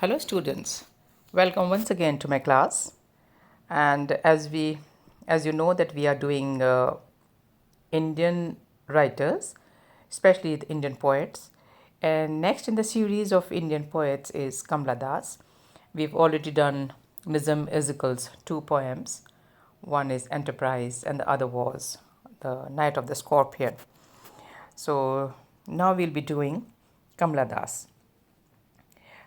Hello students, welcome once again to my class. And as you know that we are doing Indian writers, especially the Indian poets. And next in the series of Indian poets is Kamala Das. We've already done Nizam Ezekiel's two poems. One is Enterprise and the other was The Night of the Scorpion. So now we'll be doing Kamala Das.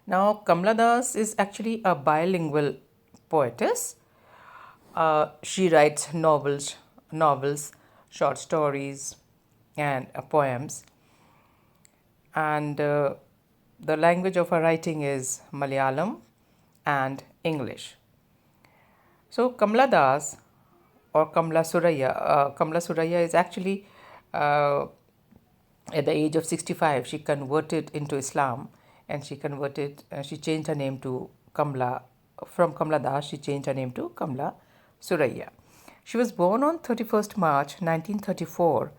Now, Kamala Das is actually a bilingual poetess. She writes novels, short stories, and poems. And the language of her writing is Malayalam and English. So, Kamala Das or Kamala Suraya is actually at the age of 65, she converted into Islam and she changed her name to Kamala. From Kamala Das, she changed her name to Kamala Suraya. She was born on 31st March 1934,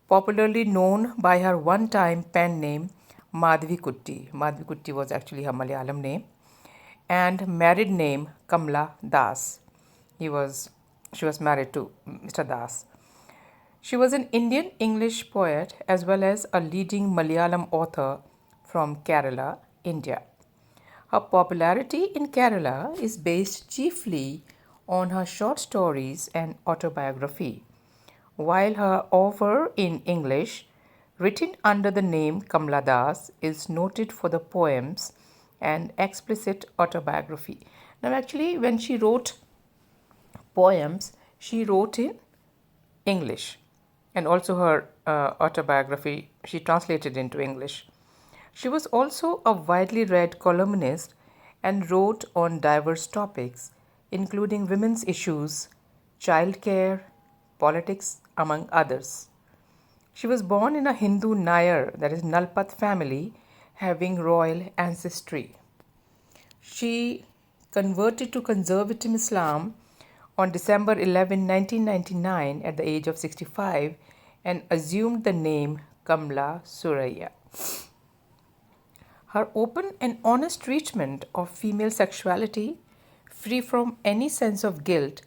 popularly known by her one-time pen name Madhvi Kutti. Madhvi Kutti was actually her Malayalam name, and married name Kamala Das. She was married to Mr. Das. She was an Indian English poet as well as a leading Malayalam author from Kerala, India. Her popularity in Kerala is based chiefly on her short stories and autobiography, while her offer in English, written under the name Kamala Das, is noted for the poems and explicit autobiography. Now, actually, when she wrote poems, she wrote in English, and also her autobiography she translated into English. She was also a widely read columnist and wrote on diverse topics, including women's issues, childcare, politics, among others. She was born in a Hindu Nair, that is Nalpat family, having royal ancestry. She converted to conservative Islam on December 11, 1999, at the age of 65, and assumed the name Kamala Suraya. Her open and honest treatment of female sexuality, free from any sense of guilt,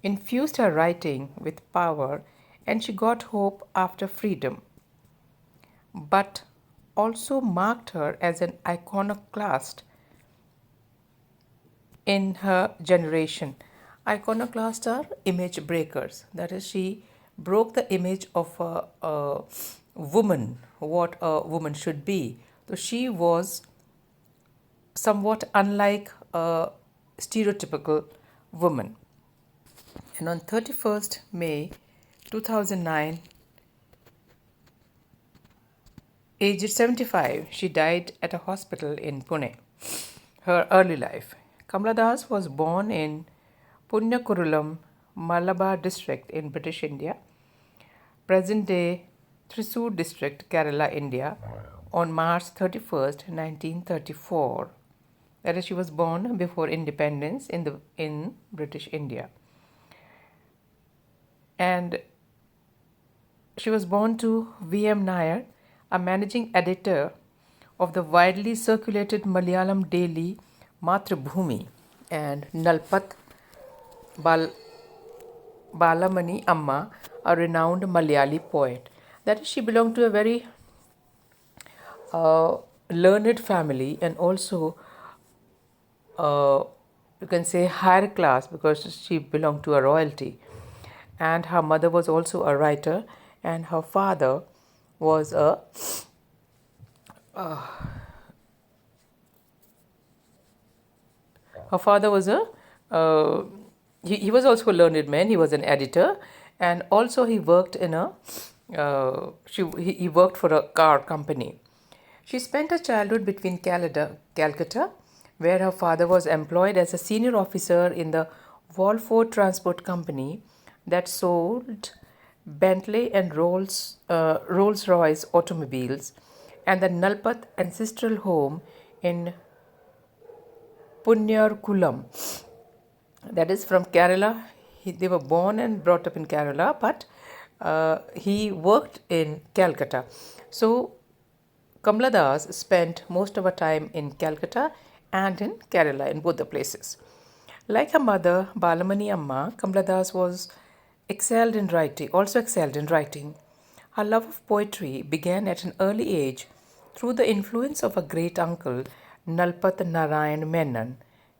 infused her writing with power, and she got hope after freedom, but also marked her as an iconoclast in her generation. Iconoclasts are image breakers. That is, she broke the image of a woman, what a woman should be. So she was somewhat unlike a stereotypical woman. And on 31st May 2009, aged 75, she died at a hospital in Pune. Her early life. Kamala Das was born in Punnakurulam, Malabar district in British India, present day Thrissur district, Kerala, India, on March 31st, 1934. That is, she was born before independence in British India. And she was born to V.M. Nair, a managing editor of the widely circulated Malayalam daily Mathrubhumi, and Nalpat Balamani Amma, a renowned Malayali poet. That is, she belonged to a very learned family, and also you can say higher class, because she belonged to a royalty. And her mother was also a writer, and her father was a he was also a learned man. He was an editor, and also he worked in a he worked for a car company. She spent her childhood between Calcutta, where her father was employed as a senior officer in the Walford Transport Company that sold Bentley and Rolls-Royce automobiles, and the Nalpat ancestral home in Punyarkulam. That is from Kerala. They were born and brought up in Kerala, but he worked in Calcutta. So Kamala Das spent most of her time in Calcutta and in Kerala, in both the places. Like her mother, Balamani Amma, Kamala Das also excelled in writing. Her love of poetry began at an early age through the influence of a great uncle, Nalpat Narayan Menon.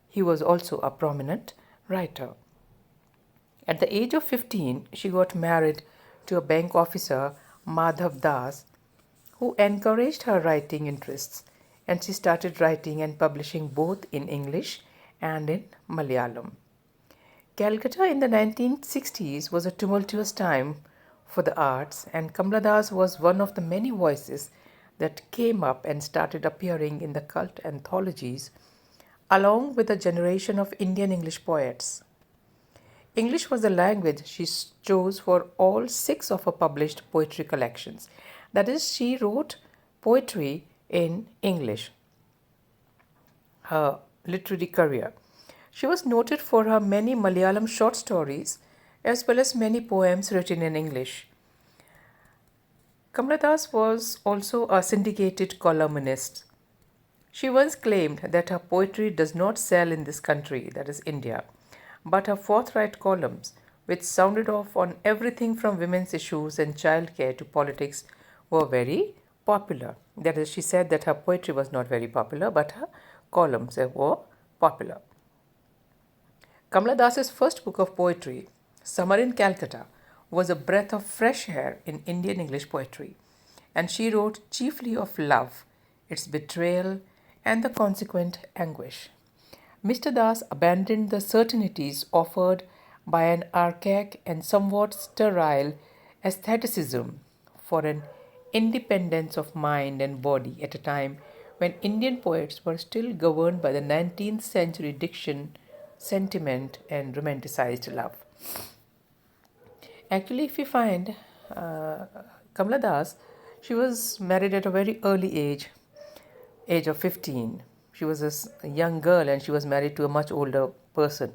He was also a prominent writer. At the age of 15, she got married to a bank officer, Madhav Das, who encouraged her writing interests, and she started writing and publishing both in English and in Malayalam. Calcutta in the 1960s was a tumultuous time for the arts, and Kamala Das was one of the many voices that came up and started appearing in the cult anthologies, along with a generation of Indian English poets. English was the language she chose for all six of her published poetry collections. That is, she wrote poetry in English, her literary career. She was noted for her many Malayalam short stories as well as many poems written in English. Kamala Das was also a syndicated columnist. She once claimed that her poetry does not sell in this country, that is India, but her forthright columns, which sounded off on everything from women's issues and childcare to politics, were very popular. That is, she said that her poetry was not very popular, but her columns were popular. Kamala Das's first book of poetry, Summer in Calcutta, was a breath of fresh air in Indian English poetry, and she wrote chiefly of love, its betrayal, and the consequent anguish. Mr. Das abandoned the certainties offered by an archaic and somewhat sterile aestheticism for an independence of mind and body at a time when Indian poets were still governed by the 19th century diction, sentiment, and romanticized love. Actually, if we find Kamala Das, she was married at a very early age of 15. She was a young girl and she was married to a much older person.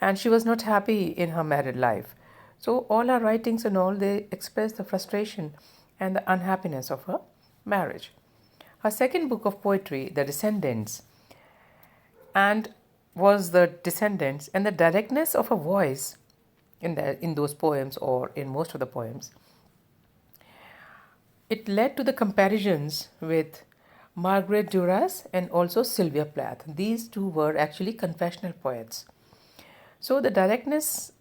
And she was not happy in her married life. So all her writings and all, they express the frustration and the unhappiness of her marriage. Her second book of poetry, The Descendants, and was the Descendants and the directness of her voice in those poems or in most of the poems. It led to the comparisons with Margaret Duras and also Sylvia Plath. These two were actually confessional poets. So the directness,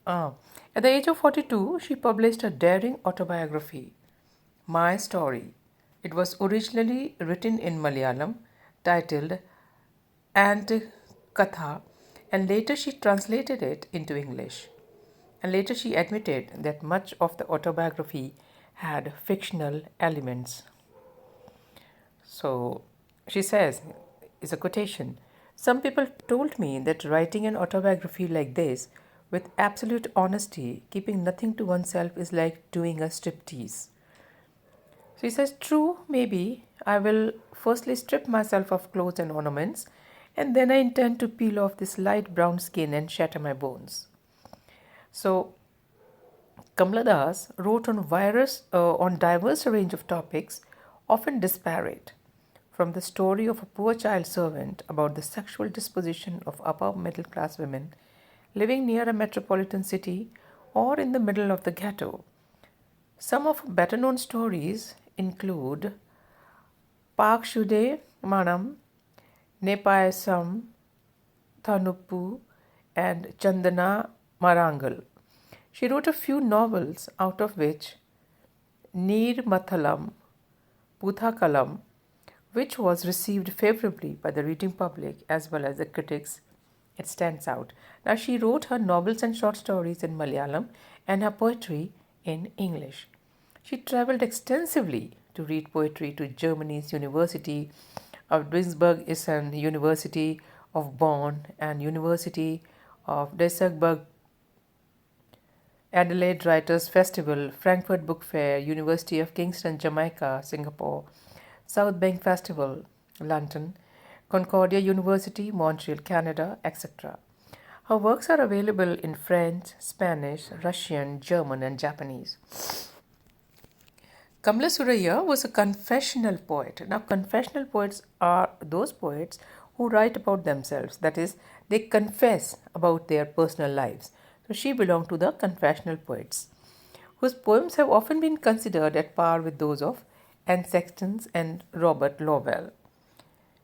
at the age of 42, she published a daring autobiography, My Story. It was originally written in Malayalam, titled And Katha, and later she translated it into English. And later she admitted that much of the autobiography had fictional elements. So she says, is a quotation, some people told me that writing an autobiography like this with absolute honesty, keeping nothing to oneself, is like doing a striptease. So he says, true, maybe I will firstly strip myself of clothes and ornaments, and then I intend to peel off this light brown skin and shatter my bones. So Kamala Das wrote on diverse range of topics, often disparate, from the story of a poor child servant about the sexual disposition of upper middle class women living near a metropolitan city or in the middle of the ghetto. Some of better known stories include Pak Shude Manam, Nepayasam, Thanuppu, and Chandana Marangal. She wrote a few novels, out of which Neer Mathalam, Puthakalam, which was received favorably by the reading public as well as the critics, it stands out. Now, she wrote her novels and short stories in Malayalam and her poetry in English. She travelled extensively to read poetry to Germany's University of Duisburg-Essen, University of Bonn, and University of Duisburg, Adelaide Writers' Festival, Frankfurt Book Fair, University of Kingston, Jamaica, Singapore, South Bank Festival, London, Concordia University, Montreal, Canada, etc. Her works are available in French, Spanish, Russian, German, and Japanese. Kamala Surayya was a confessional poet. Now, confessional poets are those poets who write about themselves. That is, they confess about their personal lives. So she belonged to the confessional poets, whose poems have often been considered at par with those of Anne Sexton's and Robert Lowell.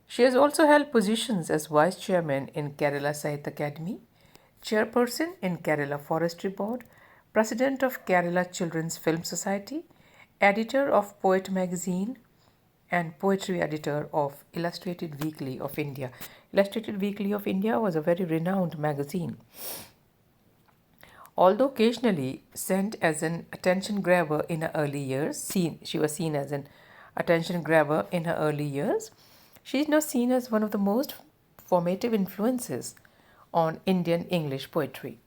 She has also held positions as Vice Chairman in Kerala Sahitya Academy, Chairperson in Kerala Forestry Board, President of Kerala Children's Film Society, Editor of Poet Magazine, and Poetry Editor of Illustrated Weekly of India. Illustrated Weekly of India was a very renowned magazine. Although occasionally sent as an attention grabber in her early years, she was seen as an attention grabber in her early years, she is now seen as one of the most formative influences on Indian English poetry.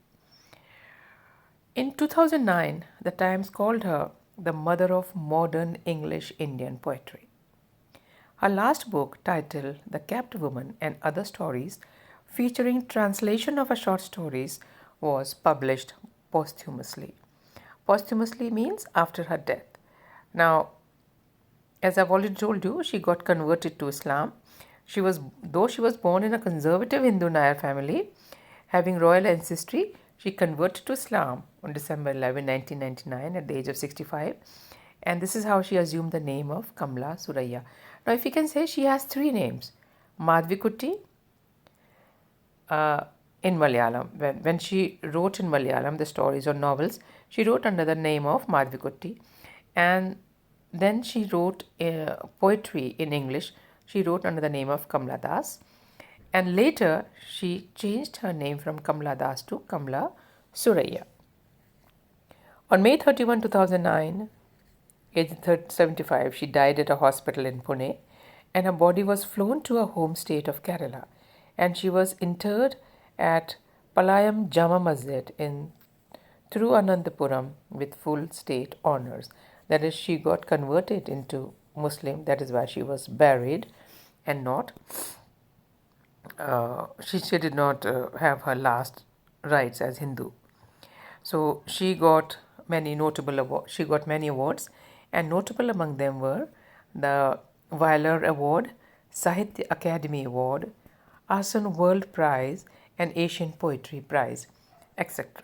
In 2009, the Times called her the mother of modern English Indian poetry. Her last book, titled The Kept Woman and Other Stories, featuring translation of her short stories, was published posthumously. Posthumously means after her death. Now, as I've already told you, she got converted to Islam. Though she was born in a conservative Hindu Nair family, having royal ancestry, she converted to Islam on December 11, 1999 at the age of 65. And this is how she assumed the name of Kamala Suraya. Now, if you can say, she has three names. Madhvikutti in Malayalam. When she wrote in Malayalam the stories or novels, she wrote under the name of Madhvikutti. And then she wrote poetry in English. She wrote under the name of Kamala Das. And later, she changed her name from Kamala Das to Kamala Suraya. On May 31, 2009, aged 75, she died at a hospital in Pune, and her body was flown to her home state of Kerala, and she was interred at Palayam Jama Masjid in Thiruvananthapuram with full state honors. That is, she got converted into Muslim. That is why she was buried, and not she did not have her last rites as Hindu. So she got many notable awards. She got many awards, and notable among them were the Weiler Award, Sahitya Academy Award, Asan World Prize, and Asian Poetry Prize, etc.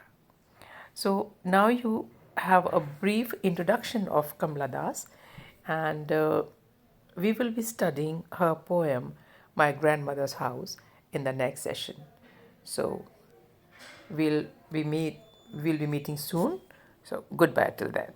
So now you have a brief introduction of Kamala Das, and we will be studying her poem, My Grandmother's House, in the next session. So we'll be meeting soon. So goodbye till then.